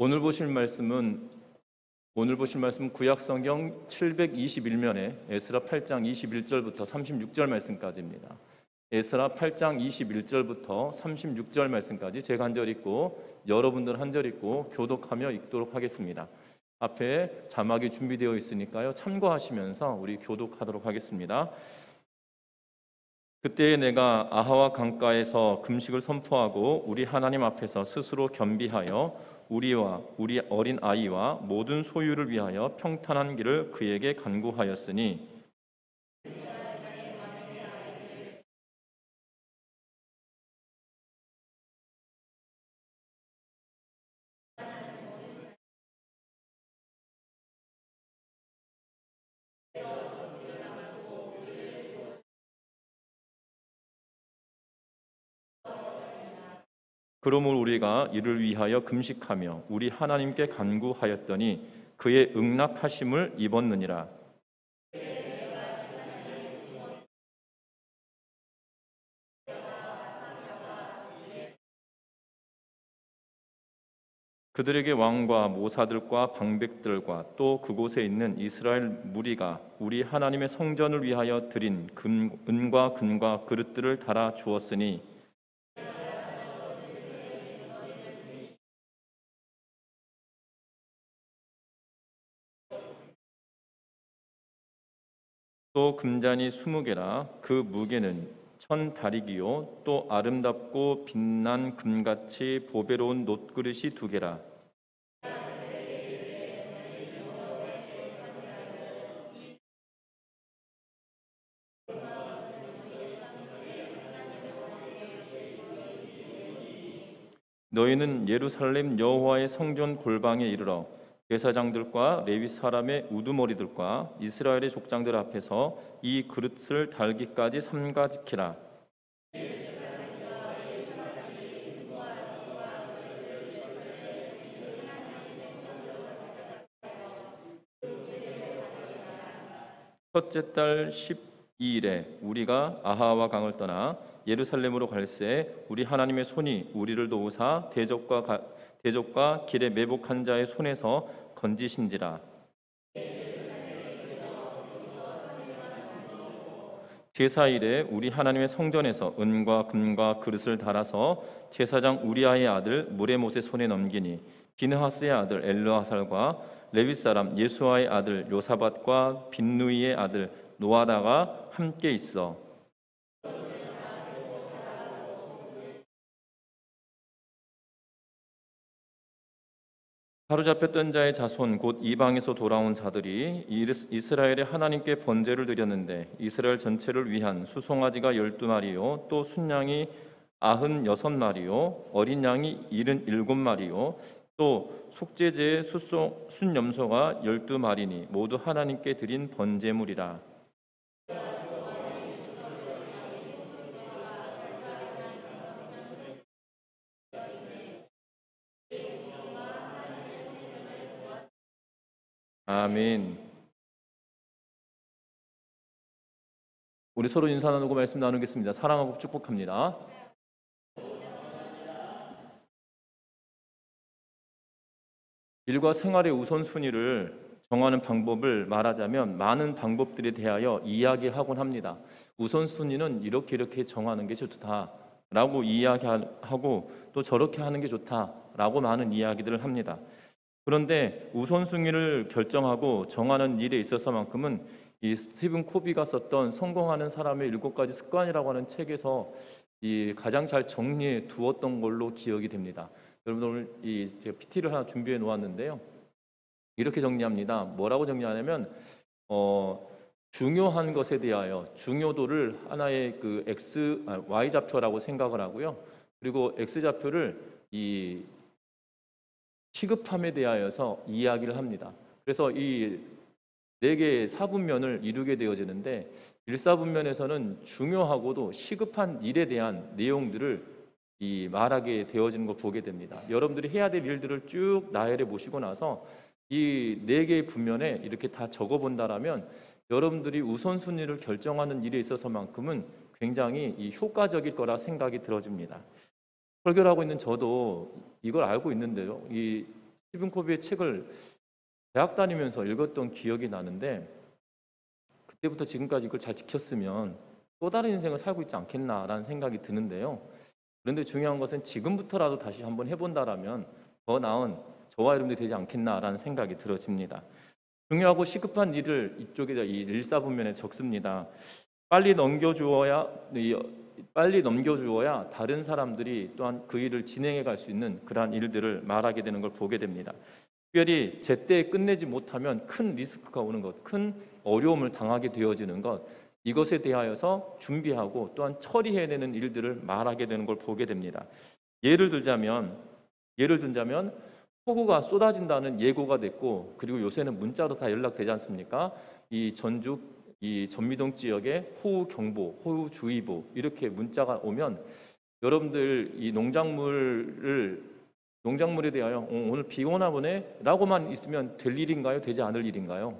오늘 보실 말씀은 구약성경 721면에 에스라 8장 21절부터 36절 말씀까지입니다. 에스라 8장 21절부터 36절 말씀까지 제가 한 절 읽고 여러분들 한 절 읽고 교독하며 읽도록 하겠습니다. 앞에 자막이 준비되어 있으니까요. 참고하시면서 우리 교독하도록 하겠습니다. 그때 내가 아하와 강가에서 금식을 선포하고 우리 하나님 앞에서 스스로 겸비하여 우리와 우리 어린 아이와 모든 소유를 위하여 평탄한 길을 그에게 간구하였으니 그러므로 우리가 이를 위하여 금식하며 우리 하나님께 간구하였더니 그의 응낙하심을 입었느니라. 그들에게 왕과 모사들과 방백들과 또 그곳에 있는 이스라엘 무리가 우리 하나님의 성전을 위하여 드린 은과 금과 그릇들을 달아 주었으니 또 금잔이 20개라 그 무게는 1000다리기요 또 아름답고 빛난 금같이 보배로운 놋그릇이 2개라. 너희는 예루살렘 여호와의 성전 골방에 이르러 제사장들과 레위 사람의 우두머리들과 이스라엘의 족장들 앞에서 이 그릇을 달기까지 삼가 지키라. 첫째 달 12일에 우리가 아하와 강을 떠나 예루살렘으로 갈새 우리 하나님의 손이 우리를 도우사 대적과 길에 매복한 자의 손에서 건지신지라. 제사일에 우리 하나님의 성전에서 은과 금과 그릇을 달아서 제사장 우리아의 아들 무레못의 손에 넘기니 비느하스의 아들 엘르아살과 레위 사람 예수아의 아들 요사밧과 빈누이의 아들 노아다가 함께 있어 사로잡혔던 자의 자손 곧 이방에서 돌아온 자들이 이스라엘의 하나님께 번제를 드렸는데 이스라엘 전체를 위한 수송아지가 12마리요 또 순양이 96마리요 어린 양이 77마리요 또 속죄제의 순염소가 12마리니 모두 하나님께 드린 번제물이라. 아멘. 우리 서로 인사 나누고 말씀 나누겠습니다. 사랑하고 축복합니다. 일과 생활의 우선순위를 정하는 방법을 말하자면 많은 방법들에 대하여 이야기하곤 합니다. 우선순위는 이렇게 정하는 게 좋다라고 이야기하고 또 저렇게 하는 게 좋다라고 많은 이야기들을 합니다. 그런데 우선순위를 결정하고 정하는 일에 있어서만큼은 이 스티븐 코비가 썼던 성공하는 사람의 7가지 습관이라고 하는 책에서 이 가장 잘 정리해 두었던 걸로 기억이 됩니다. 여러분들 제가 PT를 하나 준비해 놓았는데요. 이렇게 정리합니다. 뭐라고 정리하냐면 중요한 것에 대하여 중요도를 하나의 그 Y 좌표라고 생각을 하고요. 그리고 X 좌표를 이 시급함에 대하여서 이야기를 합니다. 그래서 이 4개의 사분면을 이루게 되어지는데 1사분면에서는 중요하고도 시급한 일에 대한 내용들을 말하게 되어지는 걸 보게 됩니다. 여러분들이 해야 될 일들을 쭉 나열해 보시고 나서 이 4개의 분면에 이렇게 다 적어본다라면 여러분들이 우선순위를 결정하는 일에 있어서만큼은 굉장히 효과적일 거라 생각이 들어집니다. 설교를 하고 있는 저도 이걸 알고 있는데요. 이 스티븐 코비의 책을 대학 다니면서 읽었던 기억이 나는데, 그때부터 지금까지 이걸 잘 지켰으면 또 다른 인생을 살고 있지 않겠나라는 생각이 드는데요. 그런데 중요한 것은 지금부터라도 다시 한번 해본다라면 더 나은 저와 여러분들이 되지 않겠나라는 생각이 들어집니다. 중요하고 시급한 일을 이쪽에다 이 일사분면에 적습니다. 빨리 넘겨주어야 다른 사람들이 또한 그 일을 진행해 갈 수 있는 그러한 일들을 말하게 되는 걸 보게 됩니다. 특별히 제때 끝내지 못하면 큰 리스크가 오는 것, 큰 어려움을 당하게 되어지는 것, 이것에 대하여서 준비하고 또한 처리해내는 일들을 말하게 되는 걸 보게 됩니다. 예를 들자면 폭우가 쏟아진다는 예고가 됐고, 그리고 요새는 문자로 다 연락되지 않습니까? 이 전미동 지역에 호우 경보, 호우 주의보 이렇게 문자가 오면 여러분들 이 농작물에 대하여 오늘 비 오나 보네 라고만 있으면 될 일인가요? 되지 않을 일인가요?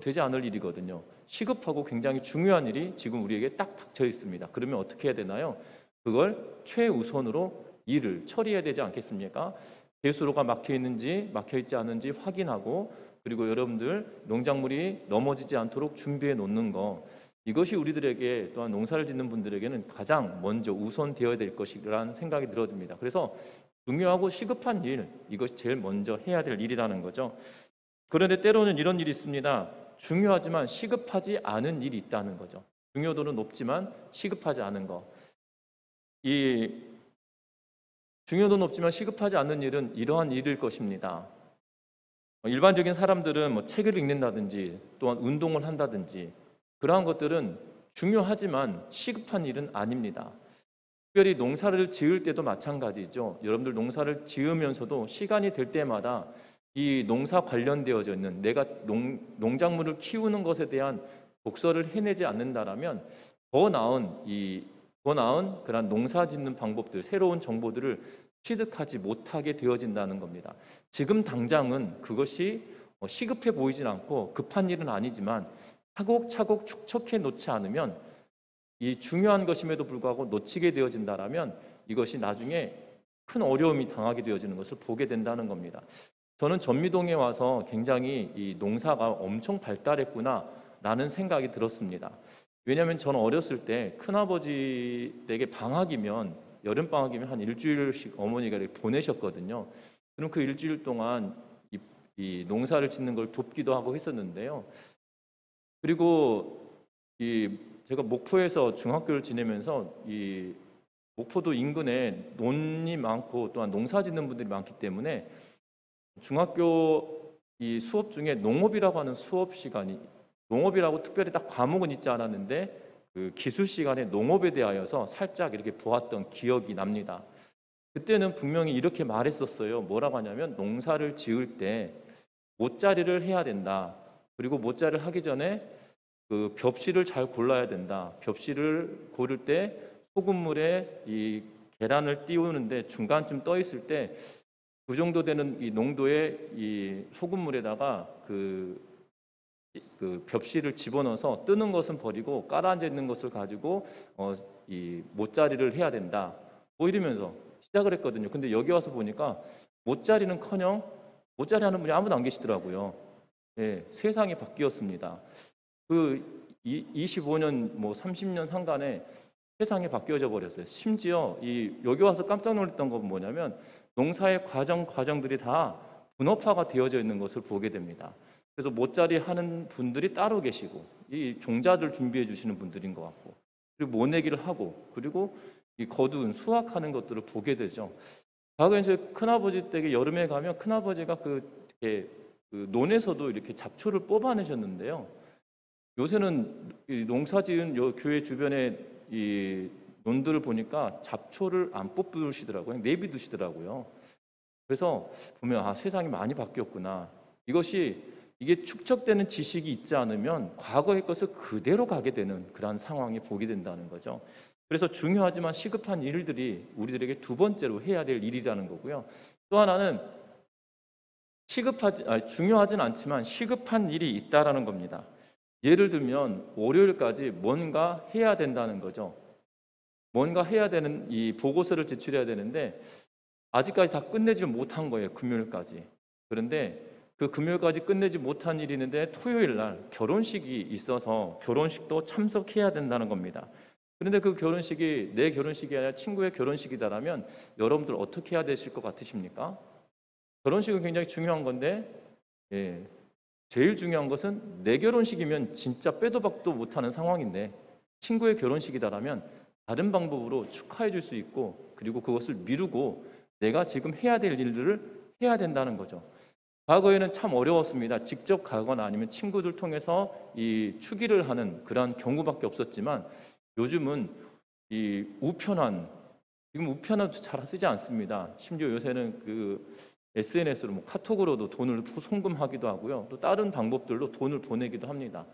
되지 않을 일이거든요. 시급하고 굉장히 중요한 일이 지금 우리에게 딱 닥쳐 있습니다. 그러면 어떻게 해야 되나요? 그걸 최우선으로 일을 처리해야 되지 않겠습니까? 배수로가 막혀 있는지 막혀 있지 않은지 확인하고, 그리고 여러분들 농작물이 넘어지지 않도록 준비해 놓는 거, 이것이 우리들에게 또한 농사를 짓는 분들에게는 가장 먼저 우선되어야 될 것이라는 생각이 들어집니다. 그래서 중요하고 시급한 일, 이것이 제일 먼저 해야 될 일이라는 거죠. 그런데 때로는 이런 일이 있습니다. 중요하지만 시급하지 않은 일이 있다는 거죠. 중요도는 높지만 시급하지 않은 거. 이 중요도 높지만 시급하지 않은 일은 이러한 일일 것입니다. 일반적인 사람들은 뭐 책을 읽는다든지 또한 운동을 한다든지 그러한 것들은 중요하지만 시급한 일은 아닙니다. 특별히 농사를 지을 때도 마찬가지죠. 여러분들 농사를 지으면서도 시간이 될 때마다 이 농사 관련되어져 있는 내가 농작물을 키우는 것에 대한 독서를 해내지 않는다라면 더 나은 그런 농사 짓는 방법들, 새로운 정보들을 취득하지 못하게 되어진다는 겁니다. 지금 당장은 그것이 시급해 보이진 않고 급한 일은 아니지만 차곡차곡 축적해 놓지 않으면, 이 중요한 것임에도 불구하고 놓치게 되어진다라면 이것이 나중에 큰 어려움이 당하게 되어지는 것을 보게 된다는 겁니다. 저는 전미동에 와서 굉장히 이 농사가 엄청 발달했구나라는 생각이 들었습니다. 왜냐하면 저는 어렸을 때 큰아버지 댁에 여름 방학이면 한 일주일씩 어머니가 이렇게 보내셨거든요. 그럼 그 일주일 동안 이 농사를 짓는 걸 돕기도 하고 했었는데요. 그리고 제가 목포에서 중학교를 지내면서 이 목포도 인근에 논이 많고 또한 농사 짓는 분들이 많기 때문에 중학교 이 수업 중에 농업이라고 하는 수업 시간이, 농업이라고 특별히 딱 과목은 있지 않았는데 그 기술 시간에 농업에 대하여서 살짝 이렇게 보았던 기억이 납니다. 그때는 분명히 이렇게 말했었어요. 뭐라고 하냐면 농사를 지을 때 모짜리를 해야 된다. 그리고 모짜리를 하기 전에 그 벽실을 잘 골라야 된다. 벽실을 고를 때 소금물에 이 계란을 띄우는데 중간쯤 떠 있을 때 그 정도 되는 이 농도의 이 소금물에다가 그 벽실을 집어넣어서 뜨는 것은 버리고 깔아앉아 있는 것을 가지고 이 모짜리를 해야 된다. 뭐 이러면서 시작을 했거든요. 근데 여기 와서 보니까 모짜리는커녕 모짜리 하는 분이 아무도 안 계시더라고요. 예, 세상이 바뀌었습니다. 그 25년 뭐 30년 상간에 세상이 바뀌어져 버렸어요. 심지어 여기 와서 깜짝 놀랐던 건 뭐냐면 농사의 과정들이 다 분업화가 되어져 있는 것을 보게 됩니다. 그래서 모짜리 하는 분들이 따로 계시고 이 종자들 준비해 주시는 분들인 것 같고, 그리고 모내기를 하고, 그리고 이 거둔 수확하는 것들을 보게 되죠. 과거에 이제 큰아버지 댁에 여름에 가면 큰아버지가 그 논에서도 이렇게 잡초를 뽑아내셨는데요. 요새는 이 농사지은 교회 주변에 이 논들을 보니까 잡초를 안 뽑으시더라고요. 내비두시더라고요. 그래서 보면 세상이 많이 바뀌었구나. 이게 축적되는 지식이 있지 않으면 과거의 것을 그대로 가게 되는 그러한 상황이 보게 된다는 거죠. 그래서 중요하지만 시급한 일들이 우리들에게 두 번째로 해야 될 일이라는 거고요. 또 하나는 중요하진 않지만 시급한 일이 있다라는 겁니다. 예를 들면 월요일까지 뭔가 해야 된다는 거죠. 뭔가 해야 되는 이 보고서를 제출해야 되는데 아직까지 다 끝내지 못한 거예요. 금요일까지. 그런데 그 금요일까지 끝내지 못한 일이 있는데 토요일 날 결혼식이 있어서 결혼식도 참석해야 된다는 겁니다. 그런데 그 결혼식이 내 결혼식이 아니라 친구의 결혼식이다라면 여러분들 어떻게 해야 되실 것 같으십니까? 결혼식은 굉장히 중요한 건데, 예, 제일 중요한 것은 내 결혼식이면 진짜 빼도 박도 못하는 상황인데 친구의 결혼식이다라면 다른 방법으로 축하해 줄 수 있고, 그리고 그것을 미루고 내가 지금 해야 될 일들을 해야 된다는 거죠. 과거에는 참 어려웠습니다. 직접 가거나 아니면 친구들 통해서 이 축의를 하는 그러한 경우밖에 없었지만, 요즘은 이 우편한, 지금 우편한도 잘 쓰지 않습니다. 심지어 요새는 그 SNS로 뭐 카톡으로도 돈을 송금하기도 하고요. 또 다른 방법들로 돈을 보내기도 합니다.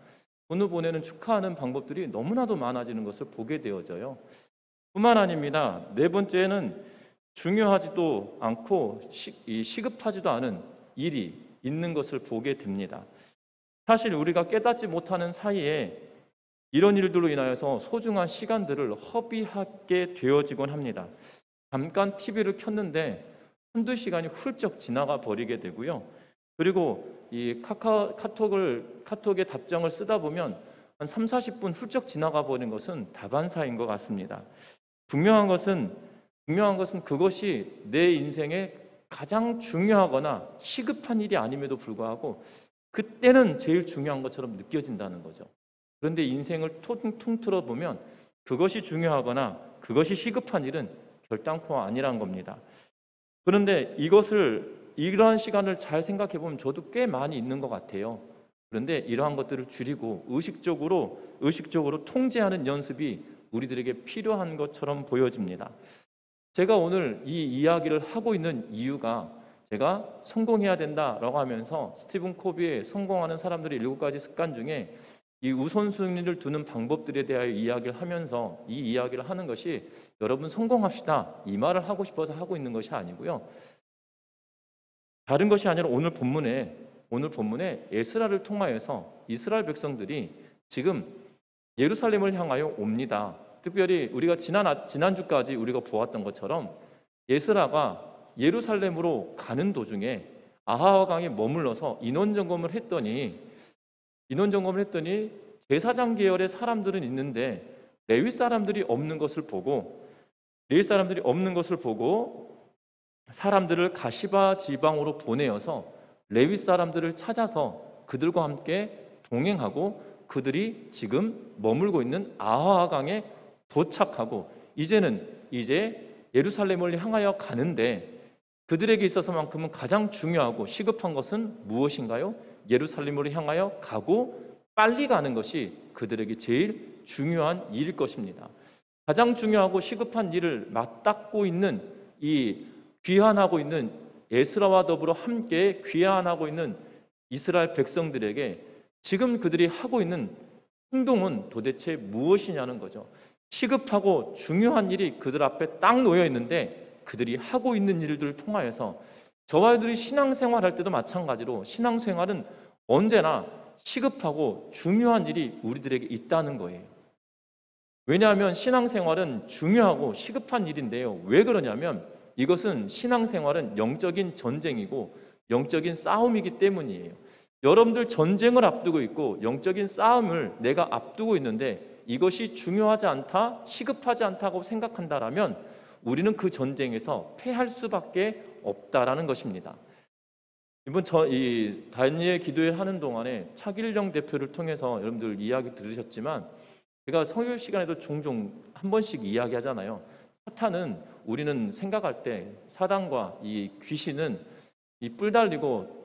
돈을 보내는 축하하는 방법들이 너무나도 많아지는 것을 보게 되어져요. 뿐만 아닙니다. 네 번째는 중요하지도 않고 시급하지도 않은 일이 있는 것을 보게 됩니다. 사실 우리가 깨닫지 못하는 사이에 이런 일들로 인하여서 소중한 시간들을 허비하게 되어지곤 합니다. 잠깐 TV를 켰는데 한두 시간이 훌쩍 지나가 버리게 되고요. 그리고 이 카톡의 답장을 쓰다 보면 한 3, 40분 훌쩍 지나가 버린 것은 다반사인 것 같습니다. 분명한 것은 그것이 내 인생에 가장 중요하거나 시급한 일이 아님에도 불구하고 그때는 제일 중요한 것처럼 느껴진다는 거죠. 그런데 인생을 통틀어 보면 그것이 중요하거나 그것이 시급한 일은 결단코 아니란 겁니다. 그런데 이러한 시간을 잘 생각해 보면 저도 꽤 많이 있는 것 같아요. 그런데 이러한 것들을 줄이고 의식적으로 통제하는 연습이 우리들에게 필요한 것처럼 보여집니다. 제가 오늘 이 이야기를 하고 있는 이유가, 제가 성공해야 된다라고 하면서 스티븐 코비의 성공하는 사람들의 7가지 습관 중에 이 우선순위를 두는 방법들에 대하여 이야기를 하면서 이 이야기를 하는 것이 여러분 성공합시다 이 말을 하고 싶어서 하고 있는 것이 아니고요. 다른 것이 아니라 오늘 본문에 에스라를 통하여서 이스라엘 백성들이 지금 예루살렘을 향하여 옵니다. 특별히 우리가 지난주까지 우리가 보았던 것처럼 에스라가 예루살렘으로 가는 도중에 아하 왕에 머물러서 인원 점검을 했더니 제사장 계열의 사람들은 있는데 레위 사람들이 없는 것을 보고 사람들을 가시바 지방으로 보내어서 레위 사람들을 찾아서 그들과 함께 동행하고 그들이 지금 머물고 있는 아하강에 도착하고 이제 예루살렘을 향하여 가는데, 그들에게 있어서만큼은 가장 중요하고 시급한 것은 무엇인가요? 예루살렘으로 향하여 가고 빨리 가는 것이 그들에게 제일 중요한 일일 것입니다. 가장 중요하고 시급한 일을 맞닥고 있는 이 귀환하고 있는 에스라와 더불어 함께 귀환하고 있는 이스라엘 백성들에게 지금 그들이 하고 있는 행동은 도대체 무엇이냐는 거죠. 시급하고 중요한 일이 그들 앞에 딱 놓여 있는데 그들이 하고 있는 일들을 통하여서 저와 여러분들이 신앙생활할 때도 마찬가지로 신앙생활은 언제나 시급하고 중요한 일이 우리들에게 있다는 거예요. 왜냐하면 신앙생활은 중요하고 시급한 일인데요. 왜 그러냐면 이것은 신앙생활은 영적인 전쟁이고 영적인 싸움이기 때문이에요. 여러분들 전쟁을 앞두고 있고 영적인 싸움을 내가 앞두고 있는데 이것이 중요하지 않다, 시급하지 않다고 생각한다라면 우리는 그 전쟁에서 패할 수밖에 없다라는 것입니다. 이번 이 다니엘 기도회 하는 동안에 차길령 대표를 통해서 여러분들 이야기 들으셨지만 제가 설교 시간에도 종종 한 번씩 이야기하잖아요. 사탄은 우리는 생각할 때 사단과 이 귀신은 이 뿔 달리고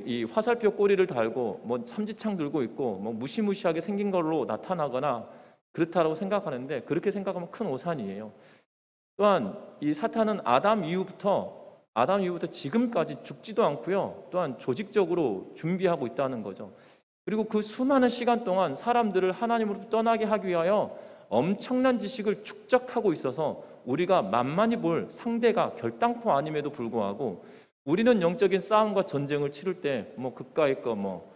이 화살표 꼬리를 달고 뭐 삼지창 들고 있고 뭐 무시무시하게 생긴 걸로 나타나거나 그렇다라고 생각하는데 그렇게 생각하면 큰 오산이에요. 또한 이 사탄은 아담 이후부터 지금까지 죽지도 않고요. 또한 조직적으로 준비하고 있다는 거죠. 그리고 그 수많은 시간 동안 사람들을 하나님으로부터 떠나게 하기 위하여 엄청난 지식을 축적하고 있어서 우리가 만만히 볼 상대가 결단코 아님에도 불구하고 우리는 영적인 싸움과 전쟁을 치를 때 뭐 그까이 거 뭐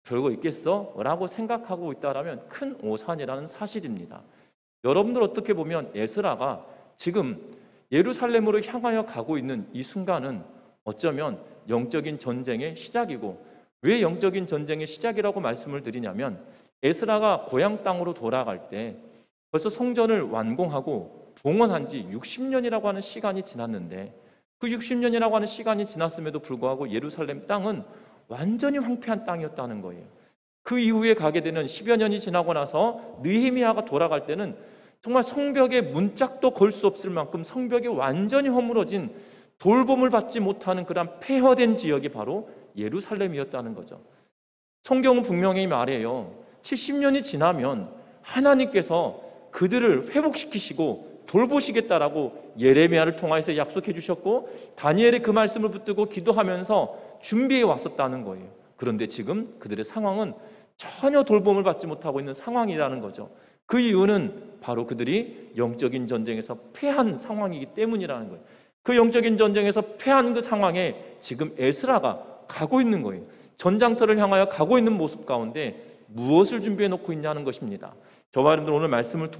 별거 있겠어? 라고 생각하고 있다라면 큰 오산이라는 사실입니다. 여러분들 어떻게 보면 에스라가 지금 예루살렘으로 향하여 가고 있는 이 순간은 어쩌면 영적인 전쟁의 시작이고, 왜 영적인 전쟁의 시작이라고 말씀을 드리냐면, 에스라가 고향 땅으로 돌아갈 때 벌써 성전을 완공하고 봉헌한 지 60년이라고 하는 시간이 지났는데, 그 60년이라고 하는 시간이 지났음에도 불구하고 예루살렘 땅은 완전히 황폐한 땅이었다는 거예요. 그 이후에 가게 되는 10여 년이 지나고 나서 느헤미야가 돌아갈 때는 정말 성벽에 문짝도 걸 수 없을 만큼 성벽이 완전히 허물어진, 돌봄을 받지 못하는 그런 폐허된 지역이 바로 예루살렘이었다는 거죠. 성경은 분명히 말해요. 70년이 지나면 하나님께서 그들을 회복시키시고 돌보시겠다라고 예레미야를 통해서 약속해 주셨고, 다니엘이 그 말씀을 붙들고 기도하면서 준비해 왔었다는 거예요. 그런데 지금 그들의 상황은 전혀 돌봄을 받지 못하고 있는 상황이라는 거죠. 그 이유는 바로 그들이 영적인 전쟁에서 패한 상황이기 때문이라는 거예요. 그 영적인 전쟁에서 패한 그 상황에 지금 에스라가 가고 있는 거예요. 전장터를 향하여 가고 있는 모습 가운데 무엇을 준비해 놓고 있냐는 것입니다. 저와 여러분들 오늘 말씀을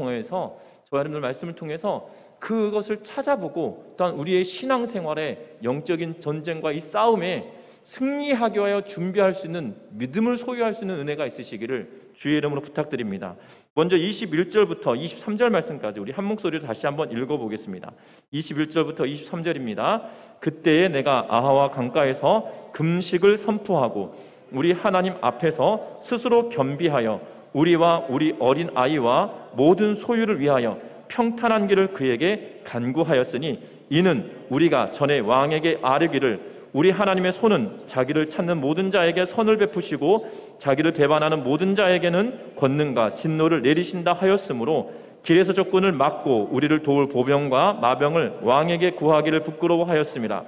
통해서 그것을 찾아보고, 또한 우리의 신앙생활에 영적인 전쟁과 이 싸움에 승리하기 위하여 준비할 수 있는 믿음을 소유할 수 있는 은혜가 있으시기를 주의 이름으로 부탁드립니다. 먼저 21절부터 23절 말씀까지 우리 한 목소리로 다시 한번 읽어보겠습니다. 21절부터 23절입니다. 그때에 내가 아하와 강가에서 금식을 선포하고 우리 하나님 앞에서 스스로 겸비하여 우리와 우리 어린 아이와 모든 소유를 위하여 평탄한 길을 그에게 간구하였으니, 이는 우리가 전에 왕에게 아뢰기를 우리 하나님의 손은 자기를 찾는 모든 자에게 선을 베푸시고 자기를 배반하는 모든 자에게는 권능과 진노를 내리신다 하였으므로, 길에서 적군을 막고 우리를 도울 보병과 마병을 왕에게 구하기를 부끄러워하였습니다.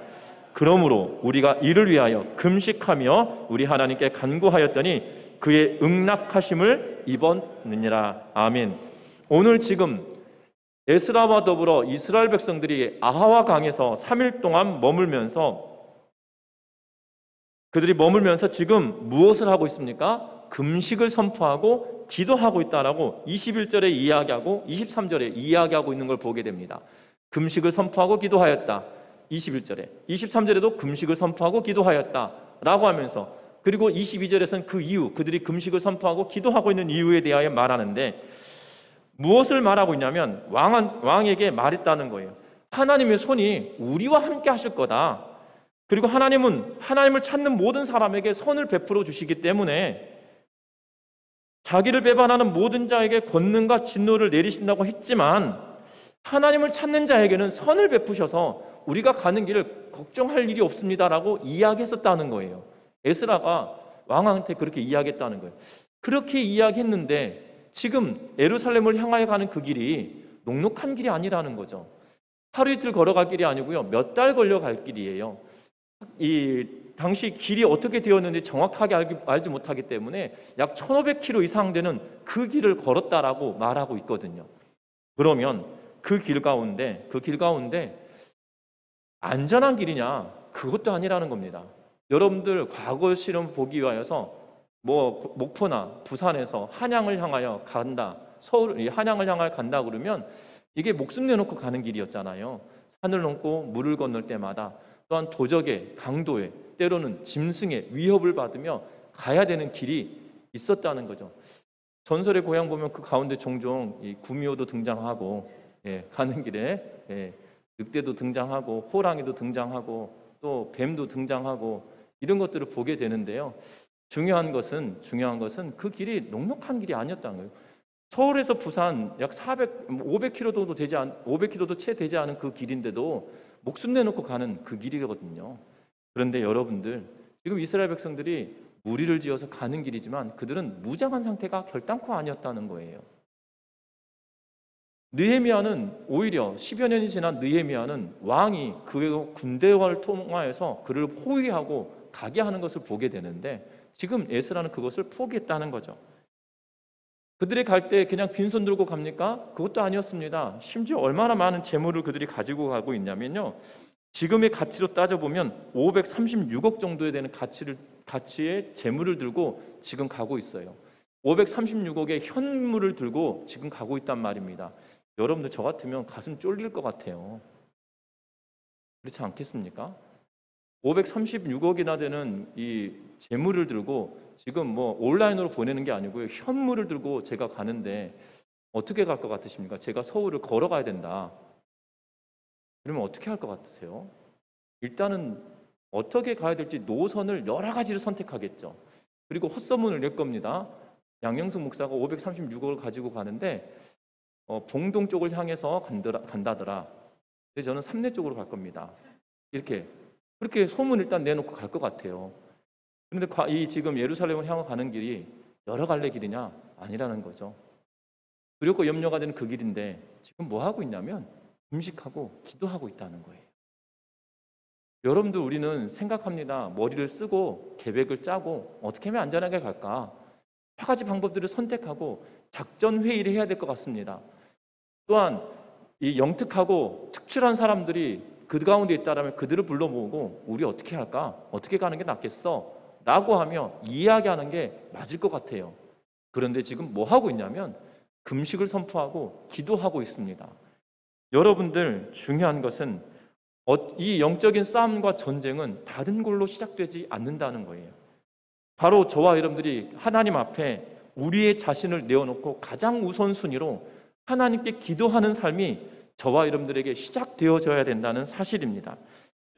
그러므로 우리가 이를 위하여 금식하며 우리 하나님께 간구하였더니 그의 응낙하심을 입었느니라. 아멘. 오늘 지금 에스라와 더불어 이스라엘 백성들이 아하와 강에서 3일 동안 머물면서 지금 무엇을 하고 있습니까? 금식을 선포하고 기도하고 있다라고 21절에 이야기하고 23절에 이야기하고 있는 걸 보게 됩니다. 금식을 선포하고 기도하였다 21절에, 23절에도 금식을 선포하고 기도하였다라고 하면서, 그리고 22절에서는 그 이유, 그들이 금식을 선포하고 기도하고 있는 이유에 대하여 말하는데, 무엇을 말하고 있냐면 왕에게 말했다는 거예요. 하나님의 손이 우리와 함께 하실 거다. 그리고 하나님은 하나님을 찾는 모든 사람에게 선을 베풀어 주시기 때문에 자기를 배반하는 모든 자에게 권능과 진노를 내리신다고 했지만, 하나님을 찾는 자에게는 선을 베푸셔서 우리가 가는 길을 걱정할 일이 없습니다라고 이야기했었다는 거예요. 에스라가 왕한테 그렇게 이야기했다는 거예요. 그렇게 이야기했는데 지금 예루살렘을 향하여 가는 그 길이 녹록한 길이 아니라는 거죠. 하루 이틀 걸어갈 길이 아니고요, 몇 달 걸려갈 길이에요. 이 당시 길이 어떻게 되었는지 정확하게 알지 못하기 때문에 약 1500km 이상 되는 그 길을 걸었다라고 말하고 있거든요. 그러면 그 길 가운데 안전한 길이냐? 그것도 아니라는 겁니다. 여러분들 과거 실험 보기 위하여서 목포나 부산에서 한양을 향하여 간다, 서울 한양을 향하여 간다 그러면 이게 목숨 내놓고 가는 길이었잖아요. 산을 넘고 물을 건널 때마다 또한 도적의 강도에, 때로는 짐승의 위협을 받으며 가야 되는 길이 있었다는 거죠. 전설의 고향 보면 그 가운데 종종 이 구미호도 등장하고, 가는 길에 늑대도 등장하고 호랑이도 등장하고 또 뱀도 등장하고 이런 것들을 보게 되는데요. 중요한 것은 그 길이 녹록한 길이 아니었다는 거예요. 서울에서 부산 약 500km도 채 되지 않은 그 길인데도 목숨 내놓고 가는 그 길이거든요. 그런데 여러분들, 지금 이스라엘 백성들이 무리를 지어서 가는 길이지만 그들은 무장한 상태가 결단코 아니었다는 거예요. 느헤미야는 오히려 10여 년이 지난 느헤미야는 왕이 그 군대와를 통하여서 그를 호위하고 가게 하는 것을 보게 되는데, 지금 에스라는 그것을 포기했다는 거죠. 그들이 갈 때 그냥 빈손 들고 갑니까? 그것도 아니었습니다. 심지어 얼마나 많은 재물을 그들이 가지고 가고 있냐면요, 지금의 가치로 따져보면 536억 정도에 되는 가치의 재물을 들고 지금 가고 있어요. 536억의 현물을 들고 지금 가고 있단 말입니다. 여러분들 저 같으면 가슴 쫄릴 것 같아요. 그렇지 않겠습니까? 536억이나 되는 이 재물을 들고 지금 뭐 온라인으로 보내는 게 아니고요. 현물을 들고 제가 가는데 어떻게 갈 것 같으십니까? 제가 서울을 걸어가야 된다. 그러면 어떻게 할 것 같으세요? 일단은 어떻게 가야 될지 노선을 여러 가지를 선택하겠죠. 그리고 헛소문을 낼 겁니다. 양영숙 목사가 536억을 가지고 가는데 봉동 쪽을 향해서 간다더라. 근데 저는 삼내 쪽으로 갈 겁니다. 그렇게 소문 일단 내놓고 갈 것 같아요. 그런데 이 지금 예루살렘을 향해 가는 길이 여러 갈래 길이냐? 아니라는 거죠. 두렵고 염려가 되는 그 길인데 지금 뭐 하고 있냐면 금식하고 기도하고 있다는 거예요. 여러분들, 우리는 생각합니다. 머리를 쓰고 계획을 짜고 어떻게 하면 안전하게 갈까? 여러 가지 방법들을 선택하고 작전 회의를 해야 될 것 같습니다. 또한 이 영특하고 특출한 사람들이 그 가운데 있다라면 그들을 불러 모으고 우리 어떻게 할까? 어떻게 가는 게 낫겠어? 라고 하며 이야기하는 게 맞을 것 같아요. 그런데 지금 뭐 하고 있냐면 금식을 선포하고 기도하고 있습니다. 여러분들, 중요한 것은 이 영적인 싸움과 전쟁은 다른 걸로 시작되지 않는다는 거예요. 바로 저와 여러분들이 하나님 앞에 우리의 자신을 내어놓고 가장 우선순위로 하나님께 기도하는 삶이 저와 여러분들에게 시작되어져야 된다는 사실입니다.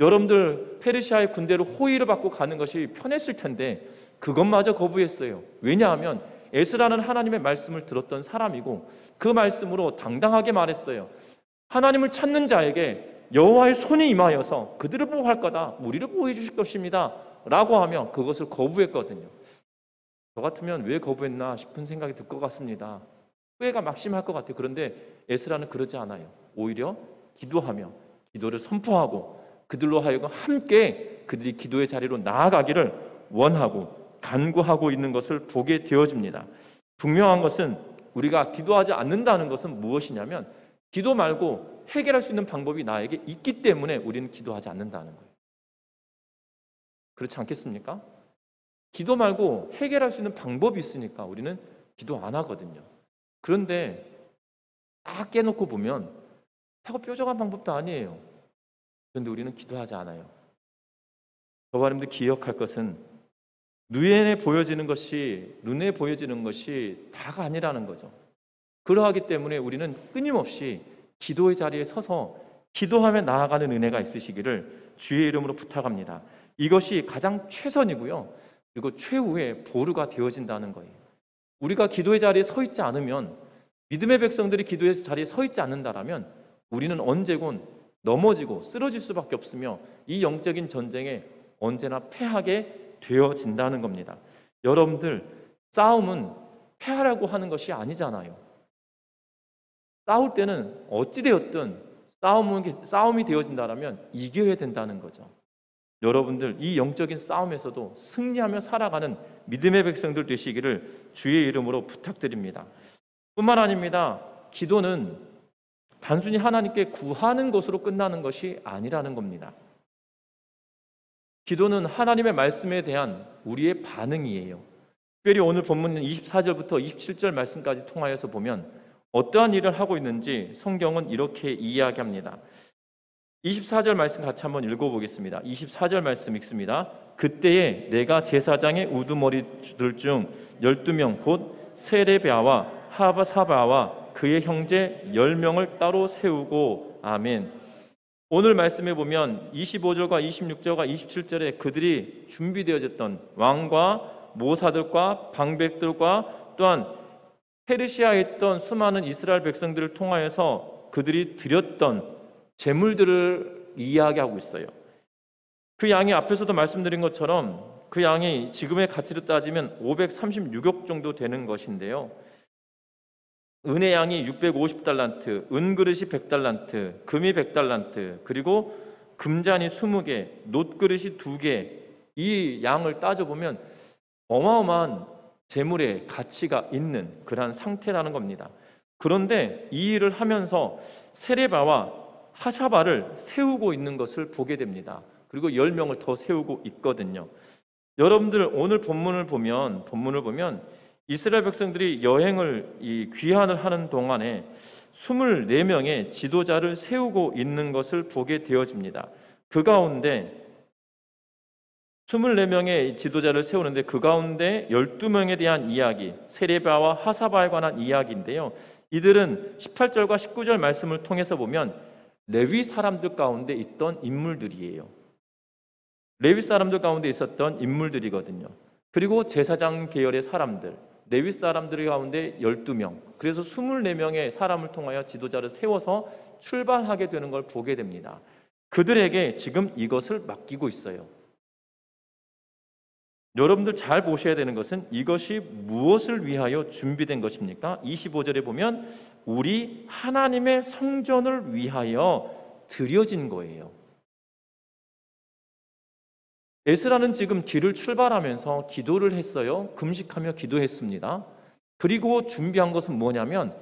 여러분들, 페르시아의 군대로 호위를 받고 가는 것이 편했을 텐데 그것마저 거부했어요. 왜냐하면 에스라는 하나님의 말씀을 들었던 사람이고 그 말씀으로 당당하게 말했어요. 하나님을 찾는 자에게 여호와의 손이 임하여서 그들을 보호할 거다, 우리를 보호해 주실 것입니다 라고 하며 그것을 거부했거든요. 저 같으면 왜 거부했나 싶은 생각이 들 것 같습니다. 후회가 막심할 것 같아요. 그런데 에스라는 그러지 않아요. 오히려 기도하며 기도를 선포하고 그들로 하여금 함께 그들이 기도의 자리로 나아가기를 원하고 간구하고 있는 것을 보게 되어집니다. 분명한 것은 우리가 기도하지 않는다는 것은 무엇이냐면 기도 말고 해결할 수 있는 방법이 나에게 있기 때문에 우리는 기도하지 않는다는 거예요. 그렇지 않겠습니까? 기도 말고 해결할 수 있는 방법이 있으니까 우리는 기도 안 하거든요. 그런데 딱 깨놓고 보면 타고 뾰족한 방법도 아니에요. 그런데 우리는 기도하지 않아요. 저와 여러분들 기억할 것은 눈에 보여지는 것이 다가 아니라는 거죠. 그러하기 때문에 우리는 끊임없이 기도의 자리에 서서 기도하며 나아가는 은혜가 있으시기를 주의 이름으로 부탁합니다. 이것이 가장 최선이고요. 그리고 최후의 보루가 되어진다는 거예요. 우리가 기도의 자리에 서 있지 않으면, 믿음의 백성들이 기도의 자리에 서 있지 않는다라면 우리는 언제건 넘어지고 쓰러질 수밖에 없으며 이 영적인 전쟁에 언제나 패하게 되어진다는 겁니다. 여러분들, 싸움은 패하려고 하는 것이 아니잖아요. 싸울 때는 어찌되었든 싸움이 되어진다면 이겨야 된다는 거죠. 여러분들, 이 영적인 싸움에서도 승리하며 살아가는 믿음의 백성들 되시기를 주의 이름으로 부탁드립니다. 뿐만 아닙니다. 기도는 단순히 하나님께 구하는 것으로 끝나는 것이 아니라는 겁니다. 기도는 하나님의 말씀에 대한 우리의 반응이에요. 특별히 오늘 본문 24절부터 27절 말씀까지 통하여서 보면 어떠한 일을 하고 있는지 성경은 이렇게 이야기합니다. 24절 말씀 같이 한번 읽어보겠습니다. 24절 말씀 읽습니다. 그때에 내가 제사장의 우두머리들 중 12명 곧 세레비아와 하바사바와 그의 형제 10명을 따로 세우고 아멘. 오늘 말씀에 보면 25절과 26절과 27절에 그들이 준비되어졌던 왕과 모사들과 방백들과 또한 페르시아에 있던 수많은 이스라엘 백성들을 통하여서 그들이 드렸던 제물들을 이야기하고 있어요. 그 양이 앞에서도 말씀드린 것처럼 그 양이 지금의 가치로 따지면 536억 정도 되는 것인데요. 은의 양이 650달란트, 은그릇이 100달란트, 금이 100달란트, 그리고 금잔이 20개, 놋그릇이 2개, 이 양을 따져보면 어마어마한 재물의 가치가 있는 그러한 상태라는 겁니다. 그런데 이 일을 하면서 세레바와 하샤바를 세우고 있는 것을 보게 됩니다. 그리고 10명을 더 세우고 있거든요. 여러분들, 오늘 본문을 보면 이스라엘 백성들이 여행을 귀환을 하는 동안에 24명의 지도자를 세우고 있는 것을 보게 되어집니다. 그 가운데 24명의 지도자를 세우는데 그 가운데 12명에 대한 이야기, 세레바와 하사바에 관한 이야기인데요. 이들은 18절과 19절 말씀을 통해서 보면 레위 사람들 가운데 있던 인물들이에요. 레위 사람들 가운데 있었던 인물들이거든요. 그리고 제사장 계열의 사람들, 레위 사람들 가운데 12명, 그래서 24명의 사람을 통하여 지도자를 세워서 출발하게 되는 걸 보게 됩니다. 그들에게 지금 이것을 맡기고 있어요. 여러분들 잘 보셔야 되는 것은 이것이 무엇을 위하여 준비된 것입니까? 25절에 보면 우리 하나님의 성전을 위하여 드려진 거예요. 에스라는 지금 길을 출발하면서 기도를 했어요. 금식하며 기도했습니다. 그리고 준비한 것은 뭐냐면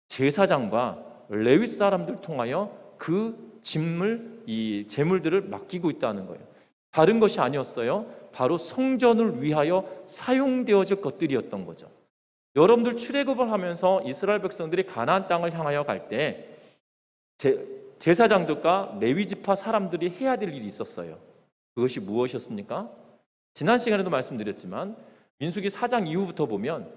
제사장과 레위 사람들 통하여 그 짐을, 이 제물들을 맡기고 있다는 거예요. 다른 것이 아니었어요. 바로 성전을 위하여 사용되어질 것들이었던 거죠. 여러분들 출애굽을 하면서 이스라엘 백성들이 가나안 땅을 향하여 갈 때 제사장들과 레위 지파 사람들이 해야 될 일이 있었어요. 그것이 무엇이었습니까? 지난 시간에도 말씀드렸지만 민수기 4장 이후부터 보면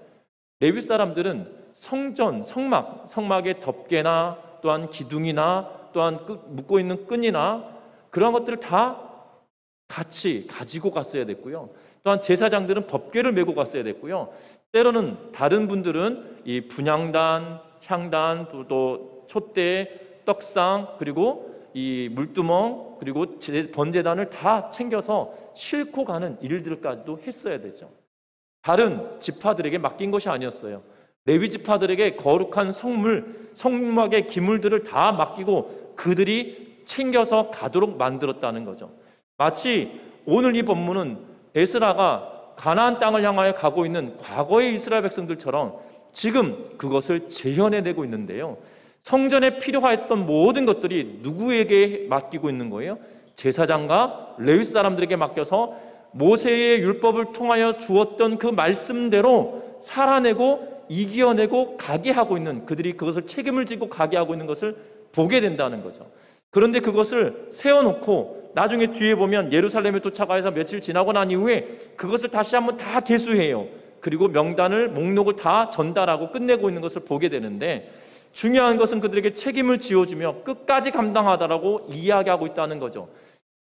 레위 사람들은 성전, 성막의 덮개나 또한 기둥이나 또한 묶고 있는 끈이나 그런 것들을 다 같이 가지고 갔어야 됐고요. 또한 제사장들은 덮개를 메고 갔어야 됐고요. 때로는 다른 분들은 이 분향단, 향단, 또 촛대, 떡상, 그리고 이 물두멍, 그리고 번제단을 다 챙겨서 싣고 가는 일들까지도 했어야 되죠. 다른 지파들에게 맡긴 것이 아니었어요. 레위 지파들에게 거룩한 성막의 기물들을 다 맡기고 그들이 챙겨서 가도록 만들었다는 거죠. 마치 오늘 이 본문은 에스라가 가나안 땅을 향하여 가고 있는 과거의 이스라엘 백성들처럼 지금 그것을 재현해내고 있는데요. 성전에 필요했던 모든 것들이 누구에게 맡기고 있는 거예요? 제사장과 레위 사람들에게 맡겨서 모세의 율법을 통하여 주었던 그 말씀대로 살아내고 이겨내고 가게 하고 있는, 그들이 그것을 책임을 지고 가게 하고 있는 것을 보게 된다는 거죠. 그런데 그것을 세워놓고 나중에 뒤에 보면 예루살렘에 도착해서 며칠 지나고 난 이후에 그것을 다시 한번 다 개수해요. 그리고 명단을, 목록을 다 전달하고 끝내고 있는 것을 보게 되는데, 중요한 것은 그들에게 책임을 지어주며 끝까지 감당하다라고 이야기하고 있다는 거죠.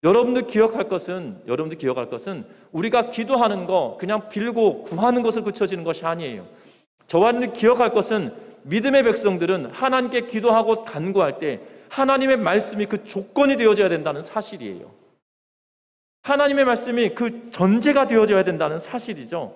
여러분들 기억할 것은 우리가 기도하는 거 그냥 빌고 구하는 것을 그쳐지는 것이 아니에요. 저와 여러분들 기억할 것은 믿음의 백성들은 하나님께 기도하고 간구할 때 하나님의 말씀이 그 조건이 되어져야 된다는 사실이에요. 하나님의 말씀이 그 전제가 되어져야 된다는 사실이죠.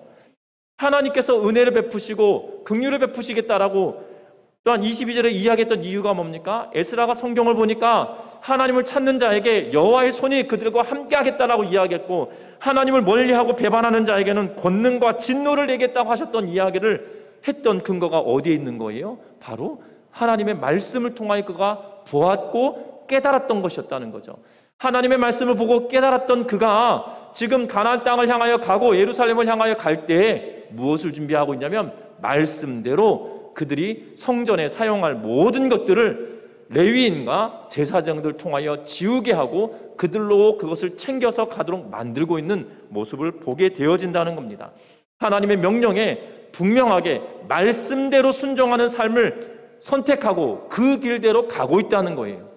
하나님께서 은혜를 베푸시고 긍휼을 베푸시겠다라고 또한 22절에 이야기했던 이유가 뭡니까? 에스라가 성경을 보니까 하나님을 찾는 자에게 여호와의 손이 그들과 함께하겠다라고 이야기했고, 하나님을 멀리하고 배반하는 자에게는 권능과 진노를 내겠다고 하셨던 이야기를 했던 근거가 어디에 있는 거예요? 바로 하나님의 말씀을 통하여 그가 보았고 깨달았던 것이었다는 거죠. 하나님의 말씀을 보고 깨달았던 그가 지금 가나안 땅을 향하여 가고 예루살렘을 향하여 갈 때 무엇을 준비하고 있냐면 말씀대로 그들이 성전에 사용할 모든 것들을 레위인과 제사장들 통하여 지우게 하고 그들로 그것을 챙겨서 가도록 만들고 있는 모습을 보게 되어진다는 겁니다. 하나님의 명령에 분명하게 말씀대로 순종하는 삶을 선택하고 그 길대로 가고 있다는 거예요.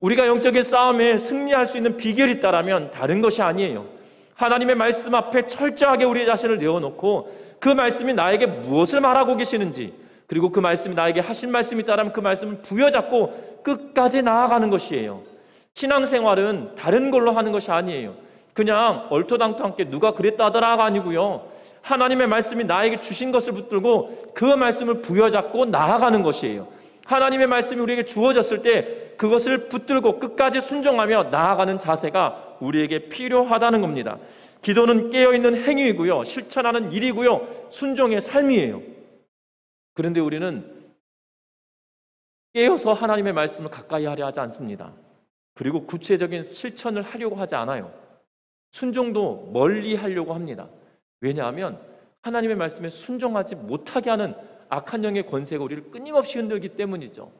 우리가 영적인 싸움에 승리할 수 있는 비결이 있다라면 다른 것이 아니에요. 하나님의 말씀 앞에 철저하게 우리 자신을 내어놓고 그 말씀이 나에게 무엇을 말하고 계시는지, 그리고 그 말씀이 나에게 하신 말씀이 있다면 그 말씀을 부여잡고 끝까지 나아가는 것이에요. 신앙생활은 다른 걸로 하는 것이 아니에요. 그냥 얼토당토하게 누가 그랬다 하더라가 아니고요. 하나님의 말씀이 나에게 주신 것을 붙들고 그 말씀을 부여잡고 나아가는 것이에요. 하나님의 말씀이 우리에게 주어졌을 때 그것을 붙들고 끝까지 순종하며 나아가는 자세가 우리에게 필요하다는 겁니다. 기도는 깨어있는 행위이고요, 실천하는 일이고요, 순종의 삶이에요. 그런데 우리는 깨어서 하나님의 말씀을 가까이 하려 하지 않습니다. 그리고 구체적인 실천을 하려고 하지 않아요. 순종도 멀리 하려고 합니다. 왜냐하면 하나님의 말씀에 순종하지 못하게 하는 악한 영의 권세가 우리를 끊임없이 흔들기 때문이죠.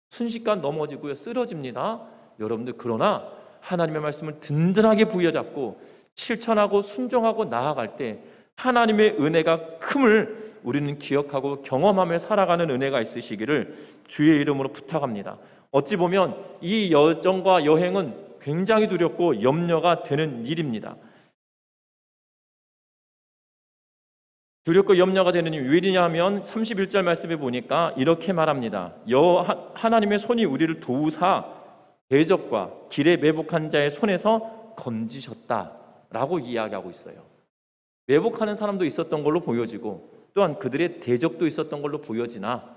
순식간 넘어지고요, 쓰러집니다. 여러분들, 그러나 하나님의 말씀을 든든하게 부여잡고 실천하고 순종하고 나아갈 때 하나님의 은혜가 큼을 우리는 기억하고 경험하며 살아가는 은혜가 있으시기를 주의 이름으로 부탁합니다. 어찌 보면 이 여정과 여행은 굉장히 두렵고 염려가 되는 일입니다. 두렵고 염려가 되는 이유 왜냐하면 31절 말씀에 보니까 이렇게 말합니다. 하나님의 손이 우리를 도우사 대적과 길에 매복한 자의 손에서 건지셨다라고 이야기하고 있어요. 매복하는 사람도 있었던 걸로 보여지고 또한 그들의 대적도 있었던 걸로 보여지나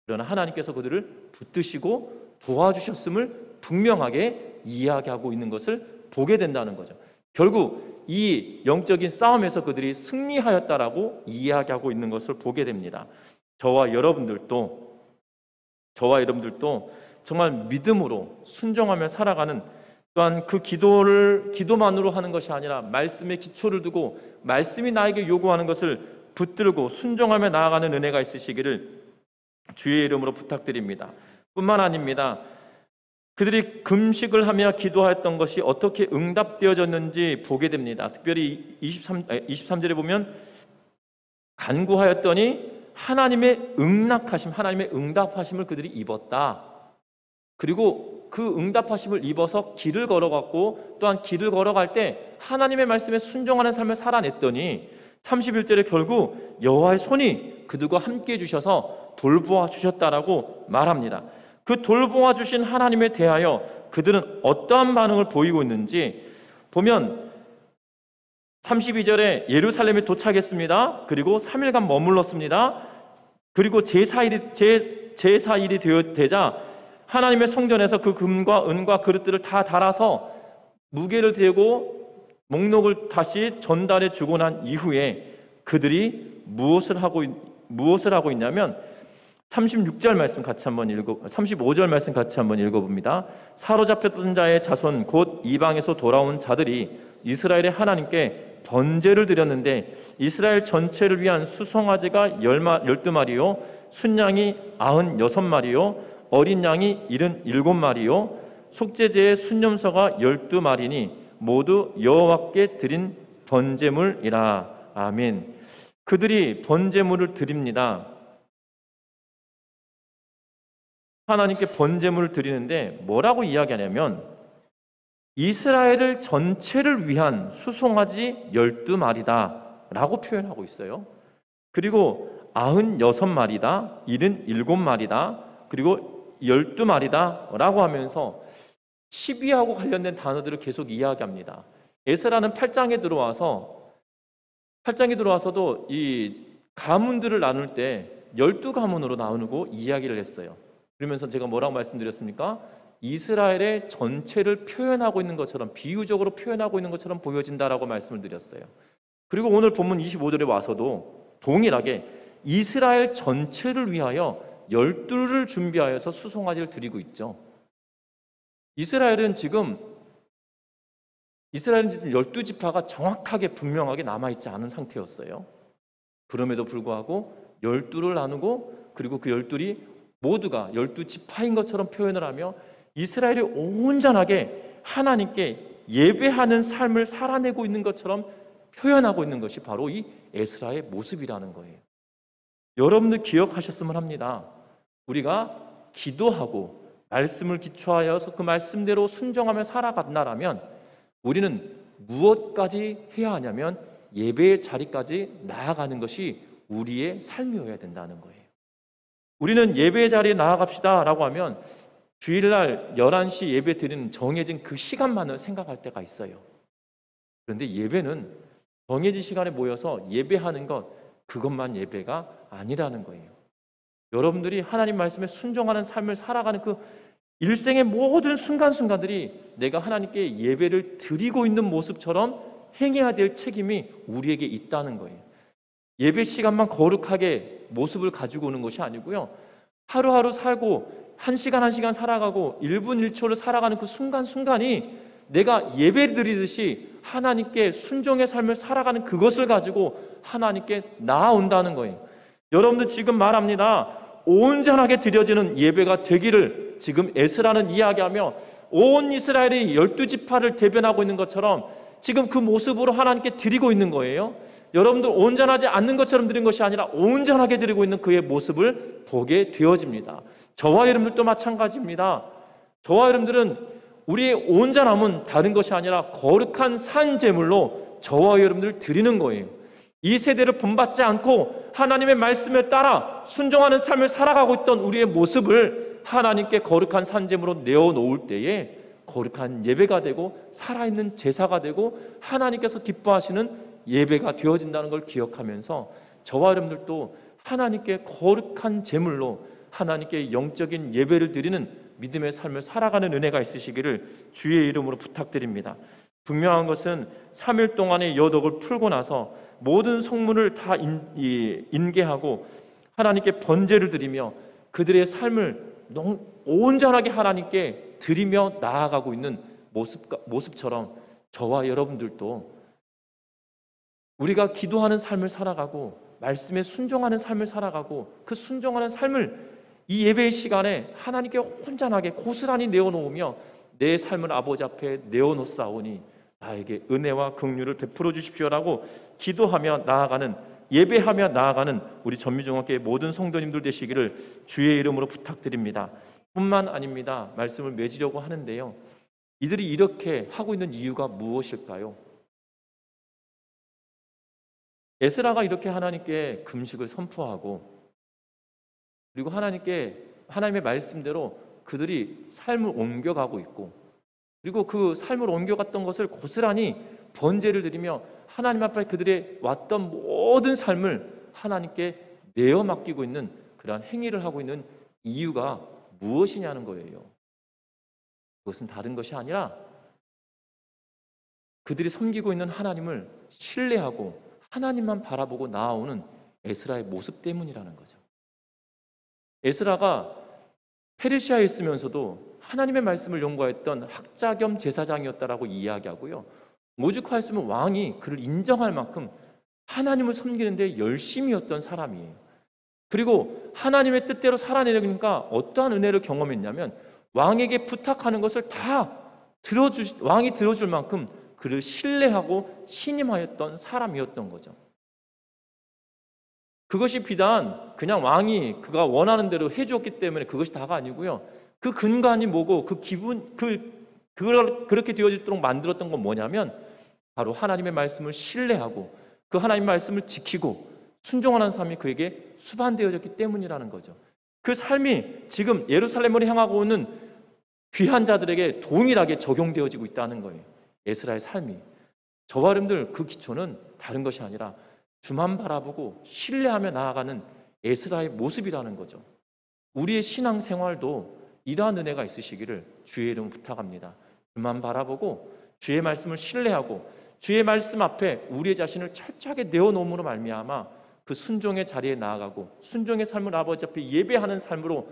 그러나 하나님께서 그들을 붙드시고 도와주셨음을 분명하게 이야기하고 있는 것을 보게 된다는 거죠. 결국 이 영적인 싸움에서 그들이 승리하였다라고 이야기하고 있는 것을 보게 됩니다. 저와 여러분들도 정말 믿음으로 순종하며 살아가는, 또한 그 기도만으로 하는 것이 아니라 말씀에 기초를 두고 말씀이 나에게 요구하는 것을 붙들고 순종하며 나아가는 은혜가 있으시기를 주의 이름으로 부탁드립니다. 뿐만 아닙니다. 그들이 금식을 하며 기도하였던 것이 어떻게 응답되어졌는지 보게 됩니다. 특별히 23절에 보면 간구하였더니 하나님의 응답하심을 그들이 입었다. 그리고 그 응답하심을 입어서 길을 걸어갔고 또한 길을 걸어갈 때 하나님의 말씀에 순종하는 삶을 살아냈더니 31절에 결국 여호와의 손이 그들과 함께 해주셔서 돌보아 주셨다라고 말합니다. 그 돌보아 주신 하나님에 대하여 그들은 어떠한 반응을 보이고 있는지 보면 32절에 예루살렘에 도착했습니다. 그리고 3일간 머물렀습니다. 그리고 제사일이 되자 하나님의 성전에서 그 금과 은과 그릇들을 다 달아서 무게를 대고 목록을 다시 전달해 주고 난 이후에 그들이 무엇을 하고 있냐면 35절 말씀 같이 한번 읽어봅니다. 사로잡혔던 자의 자손 곧 이방에서 돌아온 자들이 이스라엘의 하나님께 번제를 드렸는데 이스라엘 전체를 위한 수송아지가 12마리요 순양이 96마리요 어린 양이 77마리요 속죄제의 순념소가 12마리니 모두 여호와께 드린 번제물이라. 아멘. 그들이 번제물을 드립니다. 하나님께 번제물을 드리는데 뭐라고 이야기하냐면 이스라엘을 전체를 위한 수송아지 12마리다 라고 표현하고 있어요. 그리고 96마리다, 77마리다, 그리고 12마리다 라고 하면서 12하고 관련된 단어들을 계속 이야기합니다. 에스라는 8장에 들어와서도 이 가문들을 나눌 때 12가문으로 나누고 이야기를 했어요. 그러면서 제가 뭐라고 말씀드렸습니까? 이스라엘의 전체를 표현하고 있는 것처럼, 비유적으로 표현하고 있는 것처럼 보여진다라고 말씀을 드렸어요. 그리고 오늘 본문 25절에 와서도 동일하게 이스라엘 전체를 위하여 12를 준비하여서 수송아지를 드리고 있죠. 이스라엘은 지금 12지파가 정확하게 분명하게 남아있지 않은 상태였어요. 그럼에도 불구하고 12를 나누고 그리고 그 12이 모두가 12지파인 것처럼 표현을 하며 이스라엘이 온전하게 하나님께 예배하는 삶을 살아내고 있는 것처럼 표현하고 있는 것이 바로 이 에스라의 모습이라는 거예요. 여러분들 기억하셨으면 합니다. 우리가 기도하고 말씀을 기초하여서 그 말씀대로 순종하며 살아간다라면 우리는 무엇까지 해야 하냐면 예배의 자리까지 나아가는 것이 우리의 삶이어야 된다는 거예요. 우리는 예배의 자리에 나아갑시다 라고 하면 주일날 11시 예배 드리는 정해진 그 시간만을 생각할 때가 있어요. 그런데 예배는 정해진 시간에 모여서 예배하는 그것만 예배가 아니라는 거예요. 여러분들이 하나님 말씀에 순종하는 삶을 살아가는 그 일생의 모든 순간순간들이 내가 하나님께 예배를 드리고 있는 모습처럼 행해야 될 책임이 우리에게 있다는 거예요. 예배 시간만 거룩하게 모습을 가지고 오는 것이 아니고요. 하루하루 살고 한 시간 살아가고 1분 1초를 살아가는 그 순간순간이 내가 예배 드리듯이 하나님께 순종의 삶을 살아가는 그것을 가지고 하나님께 나아온다는 거예요. 여러분들 지금 말합니다. 온전하게 드려지는 예배가 되기를 지금 에스라는 이야기하며 온 이스라엘이 12지파를 대변하고 있는 것처럼 지금 그 모습으로 하나님께 드리고 있는 거예요. 여러분들 온전하지 않는 것처럼 드린 것이 아니라 온전하게 드리고 있는 그의 모습을 보게 되어집니다. 저와 여러분들도 마찬가지입니다. 저와 여러분들은 우리의 온전함은 다른 것이 아니라 거룩한 산 제물로 저와 여러분들 드리는 거예요. 이 세대를 본받지 않고 하나님의 말씀에 따라 순종하는 삶을 살아가고 있던 우리의 모습을 하나님께 거룩한 산 제물로 내어놓을 때에 거룩한 예배가 되고 살아있는 제사가 되고 하나님께서 기뻐하시는 예배가 되어진다는 걸 기억하면서 저와 여러분들도 하나님께 거룩한 제물로 하나님께 영적인 예배를 드리는 믿음의 삶을 살아가는 은혜가 있으시기를 주의 이름으로 부탁드립니다. 분명한 것은 3일 동안의 여독을 풀고 나서 모든 성문을 다 인계하고 하나님께 번제를 드리며 그들의 삶을 온전하게 하나님께 드리며 나아가고 있는 모습처럼 저와 여러분들도 우리가 기도하는 삶을 살아가고 말씀에 순종하는 삶을 살아가고 그 순종하는 삶을 이 예배의 시간에 하나님께 온전하게 고스란히 내어놓으며 내 삶을 아버지 앞에 내어놓사오니 나에게 은혜와 긍휼을 베풀어 주십시오라고 기도하며 나아가는, 예배하며 나아가는 우리 전미중학교의 모든 성도님들 되시기를 주의 이름으로 부탁드립니다. 뿐만 아닙니다. 말씀을 맺으려고 하는데요, 이들이 이렇게 하고 있는 이유가 무엇일까요? 에스라가 이렇게 하나님께 금식을 선포하고 그리고 하나님의 말씀대로 그들이 삶을 옮겨가고 있고 그리고 그 삶을 옮겨갔던 것을 고스란히 번제를 드리며 하나님 앞에 그들의 왔던 모든 삶을 하나님께 내어 맡기고 있는 그러한 행위를 하고 있는 이유가 무엇이냐는 거예요. 그것은 다른 것이 아니라 그들이 섬기고 있는 하나님을 신뢰하고 하나님만 바라보고 나아오는 에스라의 모습 때문이라는 거죠. 에스라가 페르시아에 있으면서도 하나님의 말씀을 연구했던 학자 겸 제사장이었다라고 이야기하고요, 오죽하였으면 왕이 그를 인정할 만큼 하나님을 섬기는데 열심이었던 사람이에요. 그리고 하나님의 뜻대로 살아내려니까 어떠한 은혜를 경험했냐면 왕에게 부탁하는 것을 다 왕이 들어줄 만큼 그를 신뢰하고 신임하였던 사람이었던 거죠. 그것이 비단 그냥 왕이 그가 원하는 대로 해주었기 때문에 그것이 다가 아니고요, 그 근간이 뭐고 그걸 그렇게 되어지도록 만들었던 건 뭐냐면 바로 하나님의 말씀을 신뢰하고 그 하나님의 말씀을 지키고 순종하는 삶이 그에게 수반되어졌기 때문이라는 거죠. 그 삶이 지금 예루살렘을 향하고 오는 귀한 자들에게 동일하게 적용되어지고 있다는 거예요. 에스라의 삶이. 저와 여러분들 그 기초는 다른 것이 아니라 주만 바라보고 신뢰하며 나아가는 에스라의 모습이라는 거죠. 우리의 신앙생활도 이러한 은혜가 있으시기를 주의 이름으로 부탁합니다. 주만 바라보고 주의 말씀을 신뢰하고 주의 말씀 앞에 우리의 자신을 철저하게 내어놓음으로 말미암아 그 순종의 자리에 나아가고 순종의 삶을 아버지 앞에 예배하는 삶으로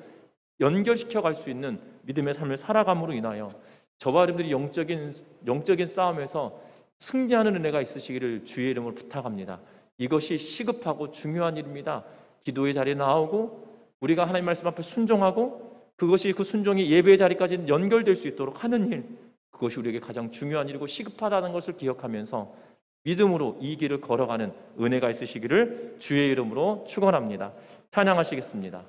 연결시켜 갈 수 있는 믿음의 삶을 살아감으로 인하여 저와 여러분들이 영적인 싸움에서 승리하는 은혜가 있으시기를 주의 이름으로 부탁합니다. 이것이 시급하고 중요한 일입니다. 기도의 자리에 나오고 우리가 하나님 말씀 앞에 순종하고 그것이 그 순종이 예배의 자리까지 연결될 수 있도록 하는 일, 그것이 우리에게 가장 중요한 일이고 시급하다는 것을 기억하면서 믿음으로 이 길을 걸어가는 은혜가 있으시기를 주의 이름으로 축원합니다. 찬양하시겠습니다.